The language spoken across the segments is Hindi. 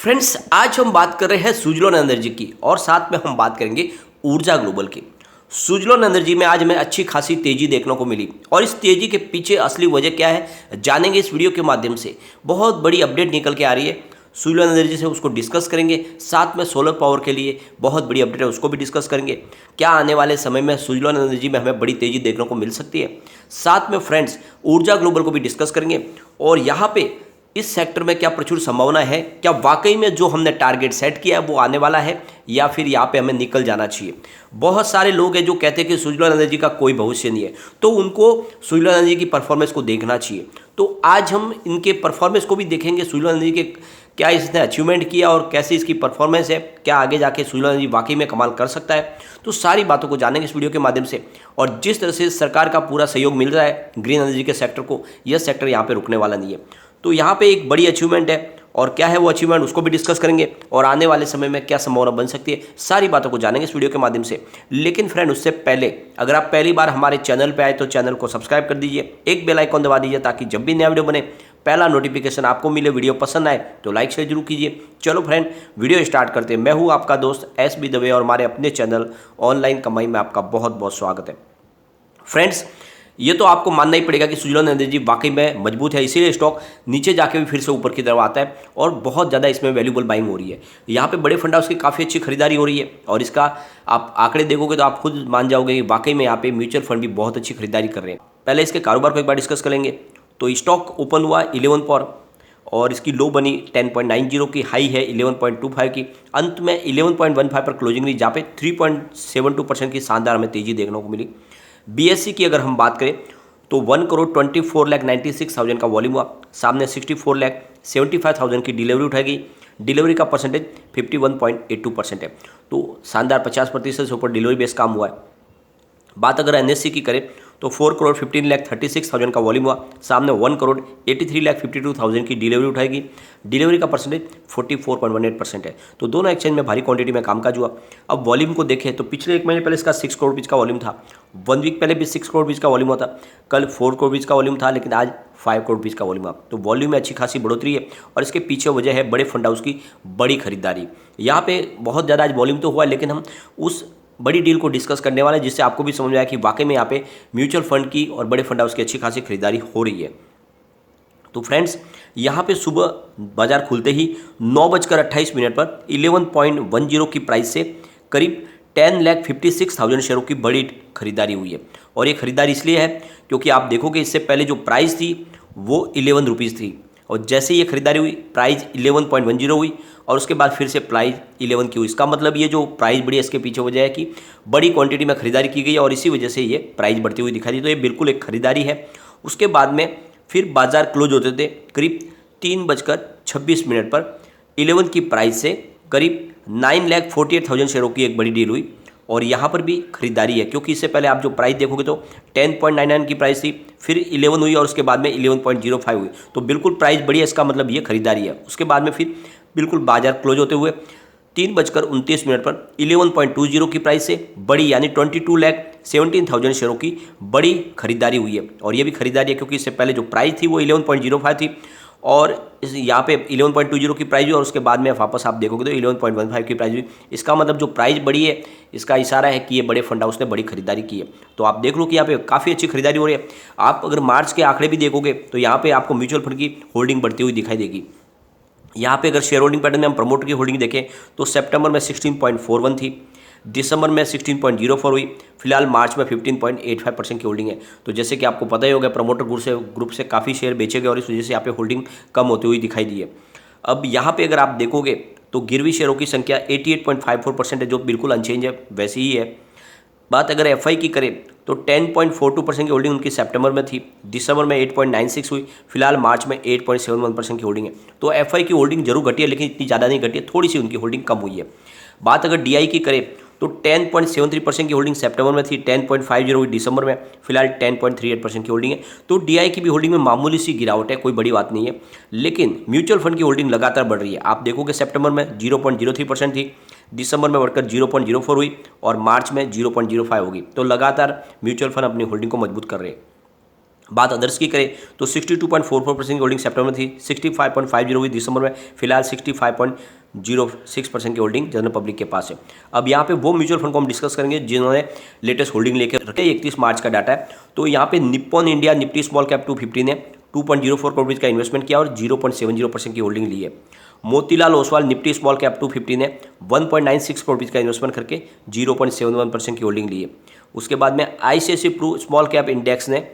फ्रेंड्स, आज हम बात कर रहे हैं सुजलोन एनर्जी की और साथ में हम बात करेंगे ऊर्जा ग्लोबल की। सुजलोन एनर्जी में आज हमें अच्छी खासी तेजी देखने को मिली और इस तेजी के पीछे असली वजह क्या है जानेंगे इस वीडियो के माध्यम से। बहुत बड़ी अपडेट निकल के आ रही है सुजलोन एनर्जी से, उसको डिस्कस करेंगे। साथ में सोलर पावर के लिए बहुत बड़ी अपडेट है, उसको भी डिस्कस करेंगे। क्या आने वाले समय में सुजलोन एनर्जी में हमें बड़ी तेजी देखने को मिल सकती है। साथ में फ्रेंड्स ऊर्जा ग्लोबल को भी डिस्कस करेंगे और यहाँ पे इस सेक्टर में क्या प्रचुर संभावना है, क्या वाकई में जो हमने टारगेट सेट किया है वो आने वाला है या फिर यहाँ पे हमें निकल जाना चाहिए। बहुत सारे लोग हैं जो कहते हैं कि सुजलोन एनर्जी का कोई भविष्य नहीं है, तो उनको सुजलोन एनर्जी की परफॉर्मेंस को देखना चाहिए। तो आज हम इनके परफॉर्मेंस को भी देखेंगे, सुजलोन एनर्जी के क्या इसने अचीवमेंट किया और कैसे इसकी परफॉर्मेंस है, क्या आगे जाके सुजलोन एनर्जी वाकई में कमाल कर सकता है। तो सारी बातों को जानेंगे इस वीडियो के माध्यम से। और जिस तरह से सरकार का पूरा सहयोग मिल रहा है ग्रीन एनर्जी के सेक्टर को, यह सेक्टर यहाँ पे रुकने वाला नहीं है। तो यहाँ पे एक बड़ी अचीवमेंट है और क्या है वो अचीवमेंट, उसको भी डिस्कस करेंगे और आने वाले समय में क्या संभावना बन सकती है। सारी बातों को जानेंगे इस वीडियो के माध्यम से। लेकिन फ्रेंड, उससे पहले अगर आप पहली बार हमारे चैनल पे आए तो चैनल को सब्सक्राइब कर दीजिए, एक बेल आइकॉन दबा दीजिए ताकि जब भी नया वीडियो बने पहला नोटिफिकेशन आपको मिले। वीडियो पसंद आए तो लाइक शेयर जरूर कीजिए। चलो फ्रेंड, वीडियो स्टार्ट करते हैं। मैं हूँ आपका दोस्त SB दवे और हमारे अपने चैनल ऑनलाइन कमाई में आपका बहुत बहुत स्वागत है। फ्रेंड्स, ये तो आपको मानना ही पड़ेगा कि सुजलोन एनर्जी वाकई में मजबूत है, इसीलिए स्टॉक नीचे जाके भी फिर से ऊपर की तरफ आता है और बहुत ज़्यादा इसमें वैल्यूबल बाइंग हो रही है। यहाँ पे बड़े फंड हाउस की काफ़ी अच्छी खरीदारी हो रही है और इसका आप आंकड़े देखोगे तो आप खुद मान जाओगे कि वाकई में यहाँ पे म्यूचुअल फंड भी बहुत अच्छी खरीदारी कर रहे हैं। पहले इसके कारोबार को एक बार डिस्कस करेंगे। तो स्टॉक ओपन हुआ 11 पर और इसकी लो बनी 10.90 की, हाई है 11.25 की, अंत में 11.15 पर क्लोजिंग रही, जहाँ पे 3.72% की शानदार हमें तेजी देखने को मिली। BSE की अगर हम बात करें तो 1,24,96,000 का वॉल्यूम हुआ, सामने 64,75,000 की डिलीवरी उठाई गई। डिलीवरी का परसेंटेज 51.82% है, तो शानदार 50% से ऊपर डिलीवरी बेस काम हुआ है। बात अगर NSE की करें तो 4,15,36,000 का वॉल्यूम हुआ, सामने 1,83,52,000 की डिलीवरी उठाएगी। डिलीवरी का परसेंटेज 44.18% है, तो दोनों एक्सचेंज में भारी क्वांटिटी में कामकाज हुआ। अब वॉल्यूम को देखें तो पिछले एक महीने पहले इसका 6 करोड़ बीच का वॉल्यूम था, 1 वीक पहले भी 6 करोड़ बीच का वॉल्यूम हुआ था, कल 4 करोड़ बीच का वॉल्यूम था, लेकिन आज 5 करोड़ बीच का वॉल्यूम हुआ। तो वॉल्यूम में अच्छी खासी बढ़ोतरी है और इसके पीछे वजह है बड़े फंड हाउस की बड़ी खरीदारी। यहाँ पे बहुत ज़्यादा आज वॉल्यूम तो हुआ, लेकिन हम उस बड़ी डील को डिस्कस करने वाले हैं जिससे आपको भी समझ में आया कि वाकई में यहाँ पे म्यूचुअल फंड की और बड़े फंड हाउस की अच्छी खासी खरीदारी हो रही है। तो फ्रेंड्स, यहाँ पे सुबह बाजार खुलते ही 9:28 पर 11.10 की प्राइस से करीब 10,56,000 शेयरों की बड़ी खरीदारी हुई है। और ये खरीदारी इसलिए है क्योंकि आप देखोगे इससे पहले जो प्राइस थी वो 11 रुपीज़ थी और जैसे ये खरीदारी हुई प्राइस 11.10 हुई और उसके बाद फिर से प्राइस 11 की हुई। इसका मतलब ये जो प्राइस बढ़ी है इसके पीछे वजह है कि बड़ी क्वांटिटी में खरीदारी की गई और इसी वजह से ये प्राइस बढ़ती हुई दिखाई दी। तो ये बिल्कुल एक खरीदारी है। उसके बाद में फिर बाजार क्लोज होते थे करीब 3:26 पर 11 की प्राइस से करीब 9,48,000 शेयरों की एक बड़ी डील हुई और यहाँ पर भी खरीदारी है क्योंकि इससे पहले आप जो प्राइस देखोगे तो 10.99 की प्राइस थी, फिर 11 हुई और उसके बाद में 11.05 हुई। तो बिल्कुल प्राइस बढ़ी है, इसका मतलब ये खरीदारी है। उसके बाद में फिर बिल्कुल बाजार क्लोज होते हुए 3:29 पर 11.20 की प्राइस से बड़ी यानी 22,17,000 शेयरों की बड़ी खरीदारी हुई है। और ये भी खरीदारी है क्योंकि इससे पहले जो प्राइस थी वो 11.05 थी और यहाँ पे 11.20 की प्राइस हुई और उसके बाद में वापस आप देखोगे तो 11.15 की प्राइस हुई। इसका मतलब जो प्राइस बढ़ी है इसका इशारा है कि ये बड़े फंड हाउस ने बड़ी खरीदारी की है। तो आप देख लो कि यहाँ पे काफ़ी अच्छी खरीदारी हो रही है। आप अगर मार्च के आंकड़े भी देखोगे तो यहाँ पे आपको म्यूचुअल फंड की होल्डिंग बढ़ती हुई दिखाई देगी। यहाँ पे अगर शेयर होल्डिंग पैटर्न में हम प्रमोटर की होल्डिंग देखें तो सितंबर में 16.41 थी, दिसंबर में 16.04 हुई, फिलहाल मार्च में 15.85% की होल्डिंग है। तो जैसे कि आपको पता ही होगा प्रमोटर ग्रुप से काफ़ी शेयर बेचे गए और इस वजह से यहाँ पे होल्डिंग कम होती हुई दिखाई दी है। अब यहाँ पे अगर आप देखोगे तो गिरवी शेयरों की संख्या 88.54% है, जो बिल्कुल अनचेंज है, वैसी ही है। बात अगर FI की करें तो 10.42% की होल्डिंग उनकी सितंबर में थी, दिसंबर में 8.96 हुई, फिलहाल मार्च में 8.71% की होल्डिंग है। तो FI की होल्डिंग जरूर घटी है लेकिन इतनी ज़्यादा नहीं घटी है, थोड़ी सी उनकी होल्डिंग कम हुई है। बात अगर DI की करें तो 10.73% की होल्डिंग सितंबर में थी, 10.50 हुई दिसंबर में, फिलहाल 10.38% की होल्डिंग है। तो DI की भी होल्डिंग में मामूली सी गिरावट है, कोई बड़ी बात नहीं है, लेकिन म्यूचुअल फंड की होल्डिंग लगातार बढ़ रही है। आप देखोगे सितंबर में 0.03% थी, दिसंबर में बढ़कर 0.04 हुई और मार्च में 0.05 होगी। तो लगातार म्यूचुअल फंड अपनी होल्डिंग को मजबूत कर रहे हैं। बात अदर्स की करें तो 62.44% की होल्डिंग सितंबर में थी, 65.50 हुई दिसंबर में, फिलहाल 65.06% की होल्डिंग जनरल पब्लिक के पास है। अब यहाँ पे वो म्यूचुअल फंड को हम डिस्कस करेंगे जिन्होंने लेटेस्ट होल्डिंग लेकर रखे। 31 मार्च का डाटा है। तो यहाँ पे Nippon India Nifty small cap 250 ने 2.04 करोड़ रुपये का इन्वेस्टमेंट किया और 0.70% की होल्डिंग ली है। Motilal Oswal Nifty small cap 250 ने 1.96 करोड़ रुपये का इन्वेस्टमेंट करके 0.71% की होल्डिंग ली है। उसके बाद में ICICI Pru small cap index ने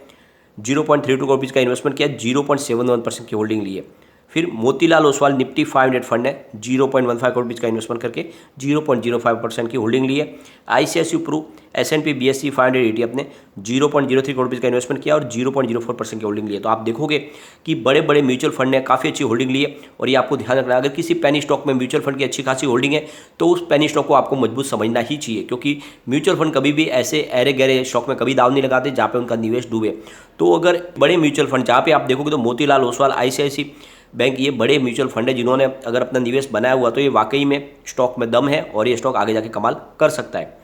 0.32 करोड़ रुपीज़ का इन्वेस्टमेंट किया, 0.71% की होल्डिंग ली है। फिर मोतीलाल ओसवाल निफ्टी 500 फंड ने 0.15 करोड़ रुपीज़ का इन्वेस्टमेंट करके 0.05% की होल्डिंग ली है। ICICI Pru S&P BSE 500 ETF ने 0.03 करोड़ रुपीज़ का इन्वेस्टमेंट किया और 0.04% की होल्डिंग ली है। तो आप देखोगे कि बड़े बड़े म्यूचुअल फंड ने काफ़ी अच्छी होल्डिंग ली है। और ये आपको ध्यान रखना है, अगर किसी पेनी स्टॉक में म्यूचुअल फंड की अच्छी खासी होल्डिंग है तो उस पेनी स्टॉक को आपको मजबूत समझना ही चाहिए, क्योंकि म्यूचुअल फंड कभी भी ऐसे अरे गहरे स्टॉक में कभी दाव नहीं लगाते जहाँ पे उनका निवेश डूबे। तो अगर बड़े म्यूचुअल फंड जहाँ पे आप देखोगे तो मोतीलाल ओसवाल, आईसीआईसी बैंक, ये बड़े म्यूचुअल फंड है जिन्होंने अगर अपना निवेश बनाया हुआ तो ये वाकई में स्टॉक में दम है और ये स्टॉक आगे जाके कमाल कर सकता है।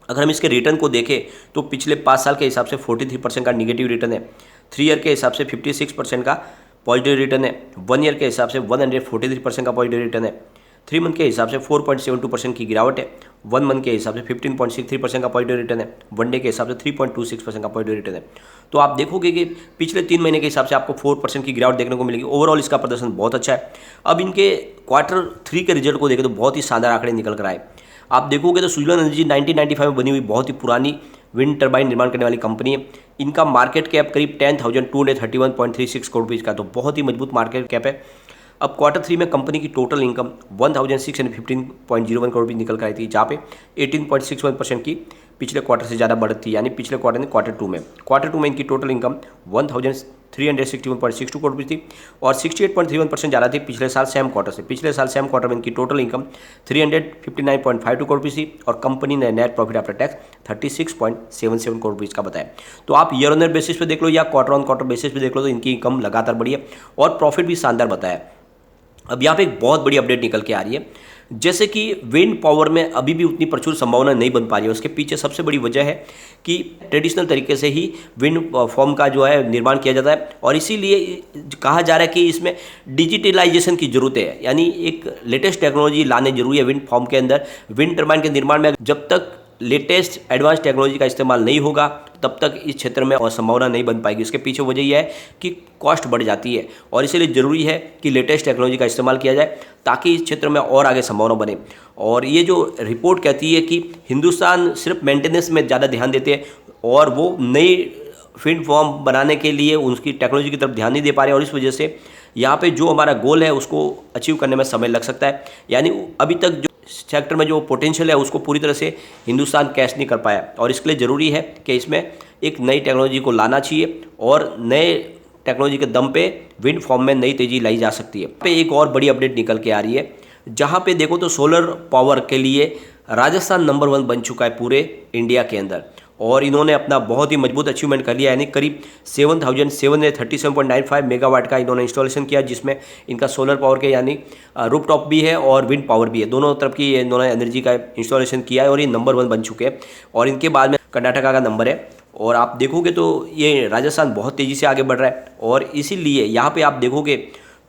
अगर हम इसके रिटर्न को देखें तो पिछले 5 साल के हिसाब से 43% का निगेटिव रिटर्न है, 3 ईयर के हिसाब से 56% का पॉजिटिव रिटर्न है, 1 ईयर के हिसाब से 143% का पॉजिटिव रिटर्न है, 3 मंथ के हिसाब से 4.72% की गिरावट है, 1 मंथ के हिसाब से 15.63% का पॉजिटिव रिटर्न है, 1 डे के हिसाब से 3.26% का पॉजिटिव रिटर्न है। तो आप देखोगे कि पिछले 3 महीने के हिसाब से आपको 4% की गिरावट देखने को मिलेगी। ओवरऑल इसका प्रदर्शन बहुत अच्छा है। अब इनके Q3 के रिजल्ट को देखें तो बहुत ही शानदार आंकड़े निकल कर आए। आप देखोगे तो सुजलॉन एनर्जी 1995 में बनी हुई बहुत ही पुरानी विंड टर्बाइन निर्माण करने वाली कंपनी है। इनका मार्केट कैप करीब 10,231.36 करोड़ रुपीज़ का, तो बहुत ही मजबूत मार्केट कैप है। अब Q3 में कंपनी की टोटल इनकम 1,615.01 करोड़ रुपये निकल कर आई थी, जहाँ पे 18.61% की पिछले क्वार्टर से ज़्यादा बढ़त थी, यानी पिछले क्वार्टर में Q2 में इनकी टोटल इनकम 1,361.62 करोड़ रुपये थी और 68.31% ज़्यादा थी पिछले साल सेम क्वार्टर से। पिछले साल सेम क्वार्टर में इनकी टोटल इनकम 359.52 करोड़ रुपये थी और कंपनी ने net profit after tax 36.77 crore रुपये का बताया। तो आप ईयर ऑन ईयर बेसिस पे देख लो या क्वार्टर ऑन क्वार्टर बेसिस पे देख लो तो इनकी इनकम लगातार बढ़ी है और प्रॉफिट भी शानदार बताया। अब यहाँ पे एक बहुत बड़ी अपडेट निकल के आ रही है, जैसे कि विंड पावर में अभी भी उतनी प्रचुर संभावना नहीं बन पा रही है। उसके पीछे सबसे बड़ी वजह है कि ट्रेडिशनल तरीके से ही विंड फॉर्म का जो है निर्माण किया जाता है और इसीलिए कहा जा रहा है कि इसमें डिजिटलाइजेशन की जरूरत है, यानी एक लेटेस्ट टेक्नोलॉजी लाने जरूरी है विंड फॉर्म के अंदर। विंड टर्बाइन के निर्माण में जब तक लेटेस्ट एडवांस टेक्नोलॉजी का इस्तेमाल नहीं होगा तब तक इस क्षेत्र में और संभावना नहीं बन पाएगी। इसके पीछे वजह यह है कि कॉस्ट बढ़ जाती है और इसीलिए ज़रूरी है कि लेटेस्ट टेक्नोलॉजी का इस्तेमाल किया जाए ताकि इस क्षेत्र में और आगे संभावना बने। और ये जो रिपोर्ट कहती है कि हिंदुस्तान सिर्फ मेंटेनेंस में ज़्यादा ध्यान देते हैं और वो नई विंड फॉर्म बनाने के लिए उसकी टेक्नोलॉजी की तरफ ध्यान नहीं दे पा रहे और इस वजह से यहाँ पे जो हमारा गोल है उसको अचीव करने में समय लग सकता है। यानी अभी तक जो सेक्टर में जो पोटेंशियल है उसको पूरी तरह से हिंदुस्तान कैच नहीं कर पाया और इसके लिए ज़रूरी है कि इसमें एक नई टेक्नोलॉजी को लाना चाहिए और नए टेक्नोलॉजी के दम पे विंड फॉर्म में नई तेज़ी लाई जा सकती है। पे एक और बड़ी अपडेट निकल के आ रही है, जहाँ पे देखो तो सोलर पावर के लिए राजस्थान नंबर 1 बन चुका है पूरे इंडिया के अंदर और इन्होंने अपना बहुत ही मजबूत अचीवमेंट कर लिया, यानी करीब 7,737.95 मेगावाट का इन्होंने इंस्टॉलेशन किया, जिसमें इनका सोलर पावर के यानी रूफटॉप भी है और विंड पावर भी है, दोनों तरफ की इन्होंने एनर्जी का इंस्टॉलेशन किया है और ये नंबर 1 बन चुके हैं। और इनके बाद में कर्नाटका का नंबर है और आप देखोगे तो ये राजस्थान बहुत तेज़ी से आगे बढ़ रहा है और इसीलिए यहाँ पर आप देखोगे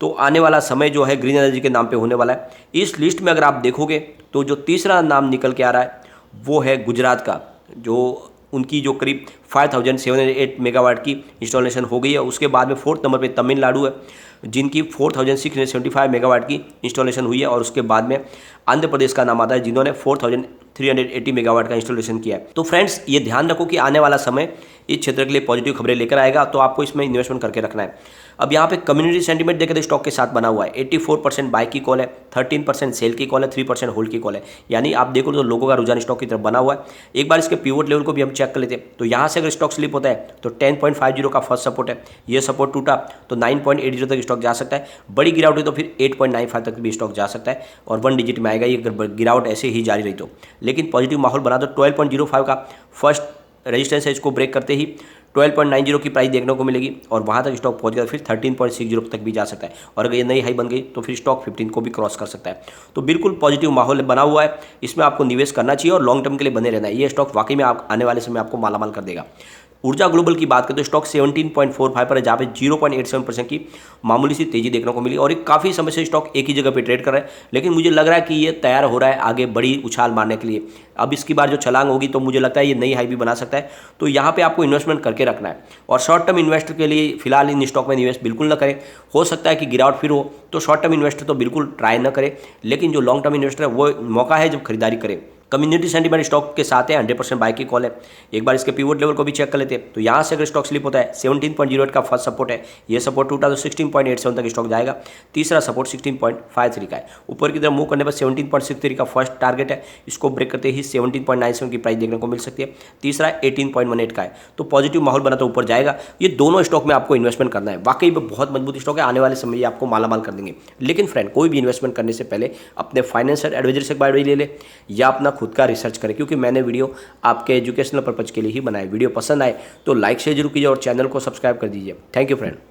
तो आने वाला समय जो है ग्रीन एनर्जी के नाम पे होने वाला है। इस लिस्ट में अगर आप देखोगे तो जो तीसरा नाम निकल के आ रहा है वो है गुजरात का, जो उनकी जो करीब 5,708 मेगावाट की इंस्टॉलेशन हो गई है। उसके बाद में 4th नंबर पे तमिलनाडु है जिनकी 4,675 मेगावाट की इंस्टॉलेशन हुई है और उसके बाद में आंध्र प्रदेश का नाम आता है जिन्होंने 4,380 मेगावाट का इंस्टॉलेशन किया है। तो फ्रेंड्स ये ध्यान रखो कि आने वाला समय इस क्षेत्र के लिए पॉजिटिव खबरें लेकर आएगा, तो आपको इसमें इन्वेस्टमेंट करके रखना है। अब यहाँ पे कम्युनिटी सेंटीमेंट देखें तो स्टॉक के साथ बना हुआ है, 84% बाय की कॉल है, 13% सेल की कॉल है, 3% होल्ड की कॉल है, यानी आप देखो तो लोगों का रुझान स्टॉक की तरफ बना हुआ है। एक बार इसके पिवट लेवल को भी हम चेक कर लेते हैं, तो यहाँ से अगर स्टॉक स्लिप होता है तो 10.50 का फर्स्ट सपोर्ट है, ये सपोर्ट टूटा तो 9.80 तक स्टॉक जा सकता है, बड़ी गिरावट हुई तो फिर 8.95 तक भी स्टॉक जा सकता है और 1 डिजिट में आएगा ये अगर गिरावट ऐसे ही जारी रही तो। लेकिन पॉजिटिव माहौल बना तो 12.05 का फर्स्ट रेजिस्टेंस है, इसको ब्रेक करते ही 12.90 की प्राइस देखने को मिलेगी और वहाँ तक स्टॉक पहुँच गया फिर 13.60 तक भी जा सकता है और अगर ये नई हाई बन गई तो फिर स्टॉक 15 को भी क्रॉस कर सकता है। तो बिल्कुल पॉजिटिव माहौल बना हुआ है, इसमें आपको निवेश करना चाहिए और लॉन्ग टर्म के लिए बने रहना है। ये स्टॉक वाकई में आप आने वाले समय आपको मालामाल कर देगा। ऊर्जा ग्लोबल की बात करें तो स्टॉक 17.45 पर है, जहाँ पे 0.87% की मामूली सी तेजी देखने को मिली और एक काफ़ी समय से स्टॉक एक ही जगह पे ट्रेड कर रहा है, लेकिन मुझे लग रहा है कि ये तैयार हो रहा है आगे बड़ी उछाल मारने के लिए। अब इसकी बार जो छलांग होगी तो मुझे लगता है ये नई हाई भी बना सकता है, तो यहाँ पे आपको इन्वेस्टमेंट करके रखना है। और शॉर्ट टर्म इन्वेस्टर के लिए फिलहाल इन स्टॉक में निवेश बिल्कुल न करें, हो सकता है कि गिरावट फिर हो, तो शॉर्ट टर्म इन्वेस्टर तो बिल्कुल ट्राई न करें, लेकिन जो लॉन्ग टर्म इन्वेस्टर है वो मौका है जब खरीदारी करें। कम्युनिटी सेंटीमेंट स्टॉक के साथ है, 100% बाय की कॉल है। एक बार इसके पिवट लेवल को भी चेक कर लेते हैं, तो यहाँ से अगर स्टॉक स्लिप होता है 17.08 का फर्स्ट सपोर्ट है, ये सपोर्ट टूटा तो 16.87 तक स्टॉक जाएगा। तीसरा सपोर्ट 16.53 का है। ऊपर की तरफ मूव करने पर 17.63 का फर्स्ट टारगेट है, इसको ब्रेक करते ही 17.97 की प्राइस देखने को मिल सकती है। तीसरा 18.18 का है, तो पॉजिटिव माहौल बना तो ऊपर जाएगा। ये दोनों स्टॉक में आपको इन्वेस्टमेंट करना है, वाकई में बहुत मजबूत स्टॉक है, आने वाले समय ये आपको मालामाल कर देंगे। लेकिन फ्रेंड, कोई भी इन्वेस्टमेंट करने से पहले अपने फाइनेंशियल एडवाइजर से बाय ले ले या अपना खुद का रिसर्च करें, क्योंकि मैंने वीडियो आपके एजुकेशनल पर्पज के लिए ही बनाए। वीडियो पसंद आए तो लाइक शेयर जरूर कीजिए और चैनल को सब्सक्राइब कर दीजिए। Thank you friend.